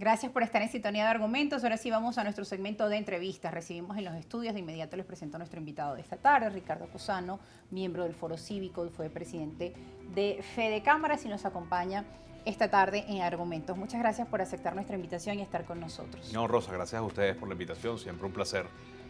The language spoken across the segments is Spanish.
gracias por estar en sintonía de Argumentos. Ahora sí vamos a nuestro segmento de entrevistas. Recibimos en los estudios, de inmediato les presento a nuestro invitado de esta tarde, Ricardo Cusano, miembro del Foro Cívico, fue presidente de Fede Cámaras y nos acompaña esta tarde en Argumentos. Muchas gracias por aceptar nuestra invitación y estar con nosotros. No, Rosa, gracias a ustedes por la invitación. Siempre un placer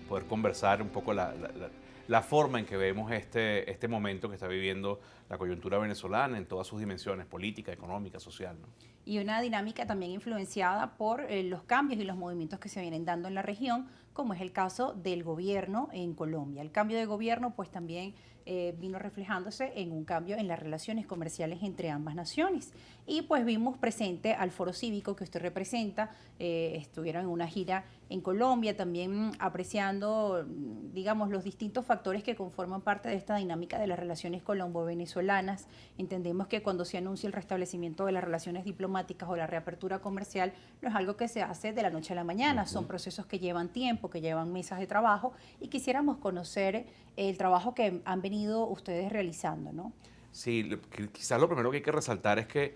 poder conversar un poco la forma en que vemos este momento que está viviendo la coyuntura venezolana en todas sus dimensiones, política, económica, social, ¿no? Y una dinámica también influenciada por los cambios y los movimientos que se vienen dando en la región, como es el caso del gobierno en Colombia. El cambio de gobierno pues también vino reflejándose en un cambio en las relaciones comerciales entre ambas naciones. Y pues vimos presente al Foro Cívico que usted representa, estuvieron en una gira en Colombia, también apreciando, digamos, los distintos factores que conforman parte de esta dinámica de las relaciones colombo-venezolanas. Entendemos que cuando se anuncia el restablecimiento de las relaciones diplomáticas o la reapertura comercial, no es algo que se hace de la noche a la mañana, son procesos que llevan tiempo, que llevan mesas de trabajo, y quisiéramos conocer el trabajo que han venido ustedes realizando, ¿no? Sí, quizás lo primero que hay que resaltar es que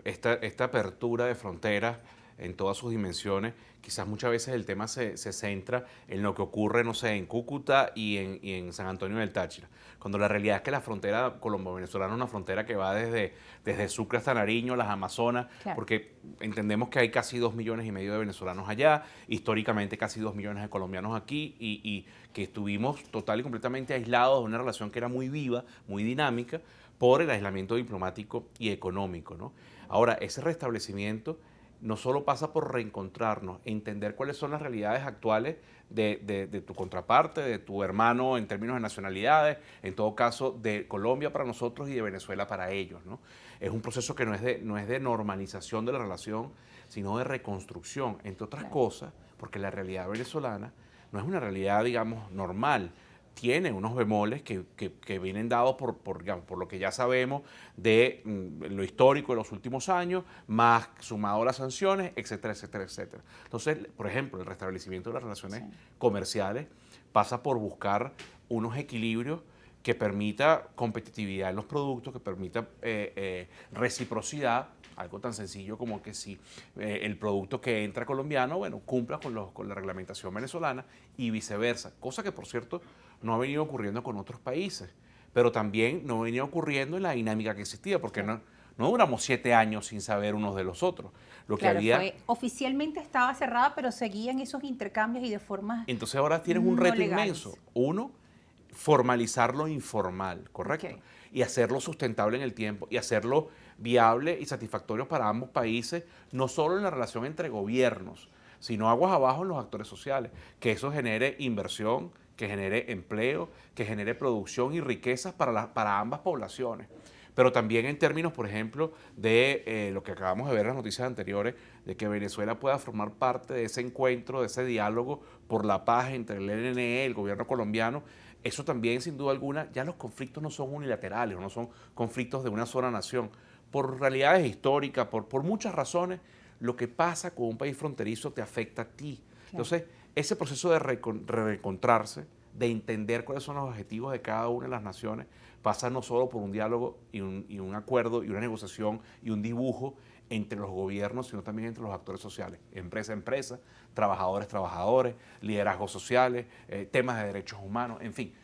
esta apertura de fronteras en todas sus dimensiones, quizás muchas veces el tema se centra en lo que ocurre, no sé, en Cúcuta y en San Antonio del Táchira, cuando la realidad es que la frontera colombo-venezolana es una frontera que va desde Sucre hasta Nariño, las Amazonas, Claro. porque entendemos que hay casi 2,5 millones de venezolanos allá, históricamente casi 2 millones de colombianos aquí, y que estuvimos total y completamente aislados de una relación que era muy viva, muy dinámica, por el aislamiento diplomático y económico, ¿no? Ahora, ese restablecimiento no solo pasa por reencontrarnos, entender cuáles son las realidades actuales de tu contraparte, de tu hermano en términos de nacionalidades, en todo caso de Colombia para nosotros y de Venezuela para ellos, ¿no? Es un proceso que no es de normalización de la relación, sino de reconstrucción, entre otras cosas, porque la realidad venezolana no es una realidad, digamos, normal. Tiene unos bemoles que vienen dados digamos, por lo que ya sabemos de lo histórico de los últimos años, más sumado a las sanciones, etcétera, etcétera, etcétera. Entonces, por ejemplo, el restablecimiento de las relaciones comerciales pasa por buscar unos equilibrios que permita competitividad en los productos, que permita reciprocidad, algo tan sencillo como que si el producto que entra colombiano, bueno, cumpla con la reglamentación venezolana y viceversa, cosa que por cierto no ha venido ocurriendo con otros países, pero también no venía ocurriendo en la dinámica que existía, porque no duramos 7 años sin saber unos de los otros. Lo que Claro, había. oficialmente estaba cerrada, pero seguían esos intercambios y de formas Entonces ahora tienes un no reto legales. inmenso. Uno, formalizar lo informal, ¿correcto? Ok. Y hacerlo sustentable en el tiempo y hacerlo viable y satisfactorio para ambos países, no solo en la relación entre gobiernos, sino aguas abajo en los actores sociales, que eso genere inversión, que genere empleo, que genere producción y riquezas para ambas poblaciones. Pero también en términos, por ejemplo, de lo que acabamos de ver en las noticias anteriores, de que Venezuela pueda formar parte de ese encuentro, de ese diálogo por la paz entre el ELN, el gobierno colombiano. Eso también, sin duda alguna, ya los conflictos no son unilaterales, no son conflictos de una sola nación. Por realidades históricas, por muchas razones, lo que pasa con un país fronterizo te afecta a ti. Claro. Entonces, ese proceso de reencontrarse, de entender cuáles son los objetivos de cada una de las naciones, pasa no solo por un diálogo y un acuerdo y una negociación y un dibujo entre los gobiernos, sino también entre los actores sociales, empresa a empresa, trabajadores, trabajadores, liderazgos sociales, temas de derechos humanos, en fin,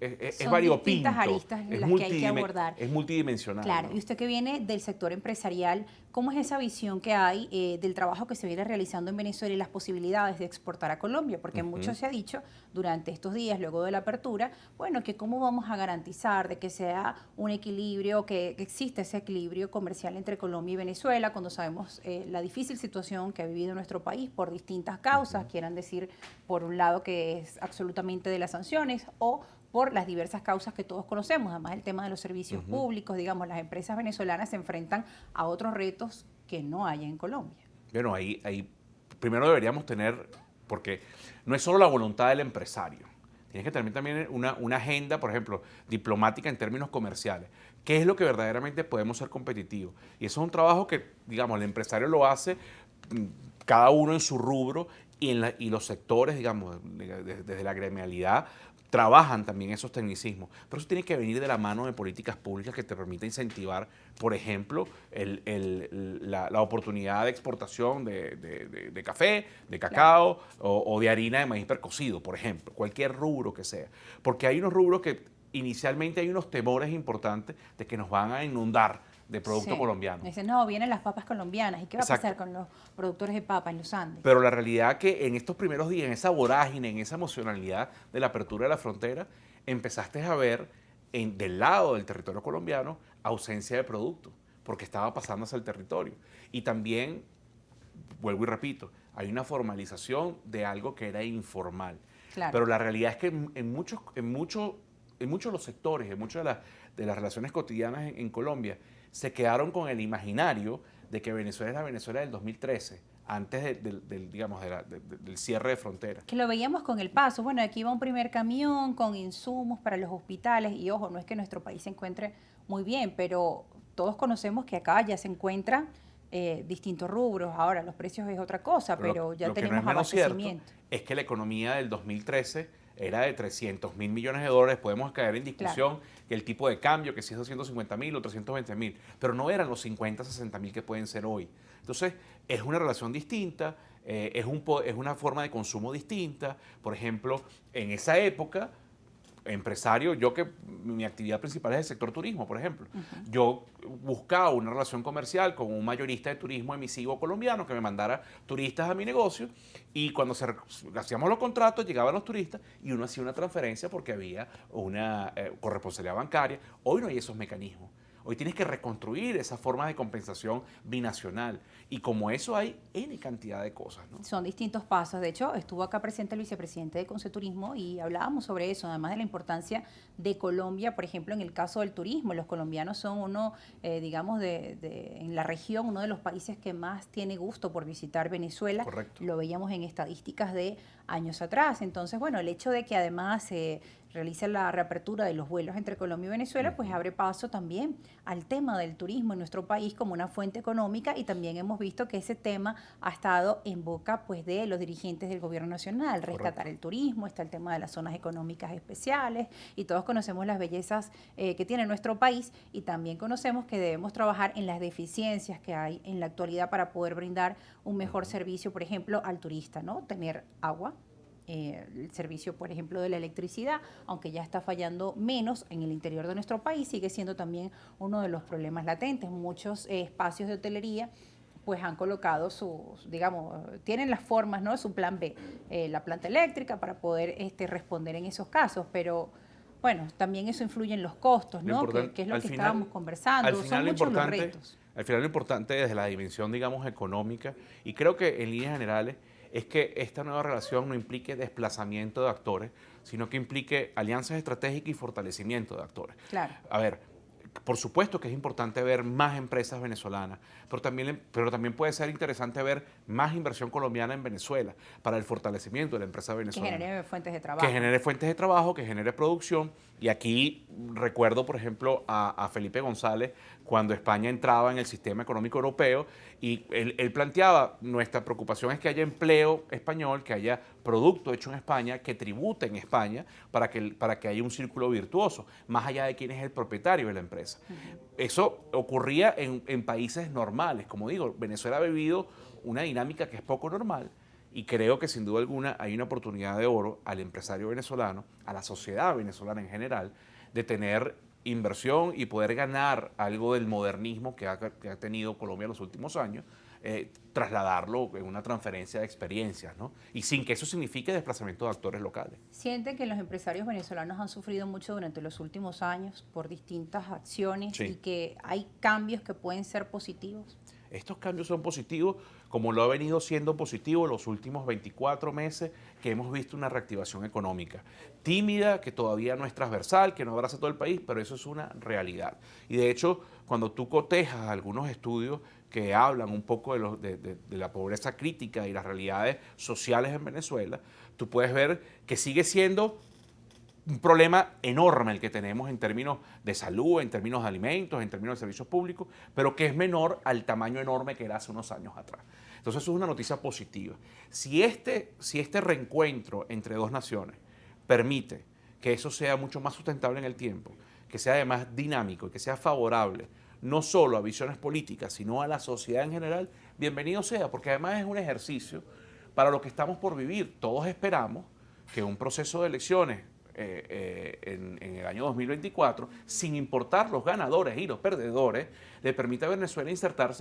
es variopinto, distintas aristas las que hay que abordar. es multidimensional. Claro, ¿no? y usted que viene del sector empresarial, ¿cómo es esa visión que hay del trabajo que se viene realizando en Venezuela y las posibilidades de exportar a Colombia? Porque mucho se ha dicho durante estos días, luego de la apertura, bueno, que cómo vamos a garantizar de que sea un equilibrio, que exista ese equilibrio comercial entre Colombia y Venezuela, cuando sabemos la difícil situación que ha vivido nuestro país por distintas causas, quieran decir, por un lado que es absolutamente de las sanciones, o por las diversas causas que todos conocemos, además el tema de los servicios públicos, digamos, las empresas venezolanas se enfrentan a otros retos que no hay en Colombia. Bueno, ahí primero deberíamos tener, porque no es solo la voluntad del empresario, tienes que tener también una agenda, por ejemplo, diplomática en términos comerciales. ¿Qué es lo que verdaderamente podemos ser competitivos? Y eso es un trabajo que, digamos, el empresario lo hace cada uno en su rubro y los sectores, digamos, desde la gremialidad, trabajan también esos tecnicismos, pero eso tiene que venir de la mano de políticas públicas que te permitan incentivar, por ejemplo, la oportunidad de exportación de café, de cacao o de harina de maíz precocido, por ejemplo, cualquier rubro que sea. Porque hay unos rubros que inicialmente hay unos temores importantes de que nos van a inundar de producto colombiano. Dicen, no, vienen las papas colombianas. ¿Y qué va a pasar con los productores de papa en los Andes? Pero la realidad es que en estos primeros días, en esa vorágine, en esa emocionalidad de la apertura de la frontera, empezaste a ver del lado del territorio colombiano ausencia de productos, porque estaba pasando hacia el territorio. Y también, vuelvo y repito, hay una formalización de algo que era informal. Claro. Pero la realidad es que en muchos de los sectores, en muchas de las relaciones cotidianas en Colombia, se quedaron con el imaginario de que Venezuela es la Venezuela del 2013, antes del cierre de fronteras. Que lo veíamos con el paso. Bueno, aquí va un primer camión con insumos para los hospitales y ojo, no es que nuestro país se encuentre muy bien, pero todos conocemos que acá ya se encuentran distintos rubros. Ahora, los precios es otra cosa, pero ya tenemos abastecimiento. Es que la economía del 2013 era de 300.000 millones de dólares. Podemos caer en discusión que el tipo de cambio, que si es 250.000 o 320.000, pero no eran los 50, 60.000 que pueden ser hoy. Entonces, es una relación distinta, es una forma de consumo distinta. Por ejemplo, en esa época, empresario, mi actividad principal es el sector turismo, por ejemplo. Yo buscaba una relación comercial con un mayorista de turismo emisivo colombiano que me mandara turistas a mi negocio, y cuando hacíamos los contratos llegaban los turistas y uno hacía una transferencia porque había una corresponsabilidad bancaria. Hoy no hay esos mecanismos. Hoy tienes que reconstruir esa forma de compensación binacional. Y como eso hay N cantidad de cosas, ¿no? Son distintos pasos. De hecho, estuvo acá presente el vicepresidente de Conceturismo y hablábamos sobre eso, además de la importancia de Colombia, por ejemplo, en el caso del turismo. Los colombianos son uno, digamos, en la región, uno de los países que más tiene gusto por visitar Venezuela. Correcto. Lo veíamos en estadísticas de años atrás. Entonces, bueno, el hecho de que además se realice la reapertura de los vuelos entre Colombia y Venezuela, pues abre paso también al tema del turismo en nuestro país como una fuente económica, y también hemos visto que ese tema ha estado en boca pues de los dirigentes del gobierno nacional, rescatar el turismo, está el tema de las zonas económicas especiales, y todos conocemos las bellezas que tiene nuestro país, y también conocemos que debemos trabajar en las deficiencias que hay en la actualidad para poder brindar un mejor servicio, por ejemplo, al turista, ¿no? Tener agua, el servicio, por ejemplo, de la electricidad, aunque ya está fallando menos en el interior de nuestro país, sigue siendo también uno de los problemas latentes. Muchos espacios de hotelería pues han colocado tienen las formas, ¿no? Su plan B, la planta eléctrica para poder responder en esos casos, pero bueno, también eso influye en los costos, ¿no? Que es lo que estábamos conversando, son muchos los retos. Al final lo importante desde la dimensión, digamos, económica, y creo que en líneas generales, es que esta nueva relación no implique desplazamiento de actores, sino que implique alianzas estratégicas y fortalecimiento de actores. Claro. A ver, por supuesto que es importante ver más empresas venezolanas, pero también puede ser interesante ver más inversión colombiana en Venezuela para el fortalecimiento de la empresa venezolana. Que genere fuentes de trabajo. Que genere fuentes de trabajo, que genere producción. Y aquí recuerdo, por ejemplo, a Felipe González cuando España entraba en el sistema económico europeo, y él planteaba: nuestra preocupación es que haya empleo español, que haya producto hecho en España, que tribute en España, para que haya un círculo virtuoso, más allá de quién es el propietario de la empresa. Eso ocurría en países normales. Como digo, Venezuela ha vivido una dinámica que es poco normal, y creo que sin duda alguna hay una oportunidad de oro al empresario venezolano, a la sociedad venezolana en general, de tener inversión y poder ganar algo del modernismo que ha tenido Colombia en los últimos años, trasladarlo en una transferencia de experiencias, ¿no? Y sin que eso signifique desplazamiento de actores locales. ¿Sienten que los empresarios venezolanos han sufrido mucho durante los últimos años por distintas acciones y que hay cambios que pueden ser positivos? Estos cambios son positivos, como lo ha venido siendo positivo los últimos 24 meses, que hemos visto una reactivación económica. Tímida, que todavía no es transversal, que no abraza todo el país, pero eso es una realidad. Y de hecho, cuando tú cotejas algunos estudios que hablan un poco de la pobreza crítica y las realidades sociales en Venezuela, tú puedes ver que sigue siendo un problema enorme el que tenemos en términos de salud, en términos de alimentos, en términos de servicios públicos, pero que es menor al tamaño enorme que era hace unos años atrás. Entonces eso es una noticia positiva. Si este reencuentro entre dos naciones permite que eso sea mucho más sustentable en el tiempo, que sea además dinámico y que sea favorable no solo a visiones políticas, sino a la sociedad en general, bienvenido sea, porque además es un ejercicio para lo que estamos por vivir. Todos esperamos que un proceso de elecciones en el año 2024, sin importar los ganadores y los perdedores, le permita a Venezuela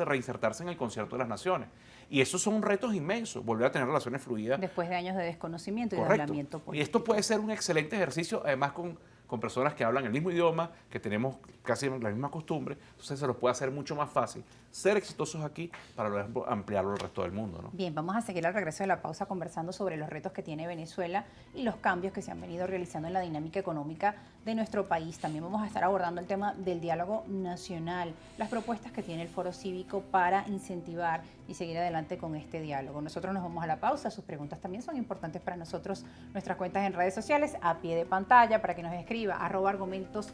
reinsertarse en el concierto de las naciones. Y esos son retos inmensos, volver a tener relaciones fluidas. Después de años de desconocimiento y de Correcto. aislamiento político. Y esto puede ser un excelente ejercicio, además con personas que hablan el mismo idioma, que tenemos casi la misma costumbre, entonces se los puede hacer mucho más fácil ser exitosos aquí para luego ampliarlo al resto del mundo, ¿no? Bien, vamos a seguir al regreso de la pausa conversando sobre los retos que tiene Venezuela y los cambios que se han venido realizando en la dinámica económica de nuestro país. También vamos a estar abordando el tema del diálogo nacional, las propuestas que tiene el Foro Cívico para incentivar y seguir adelante con este diálogo. Nosotros nos vamos a la pausa, sus preguntas también son importantes para nosotros, nuestras cuentas en redes sociales, a pie de pantalla, para que nos escriba, @argumentosgb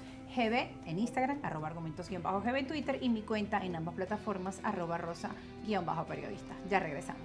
en Instagram, @argumentos_gb en Twitter y mi cuenta en ambas plataformas, @rosa_periodista. Ya regresamos.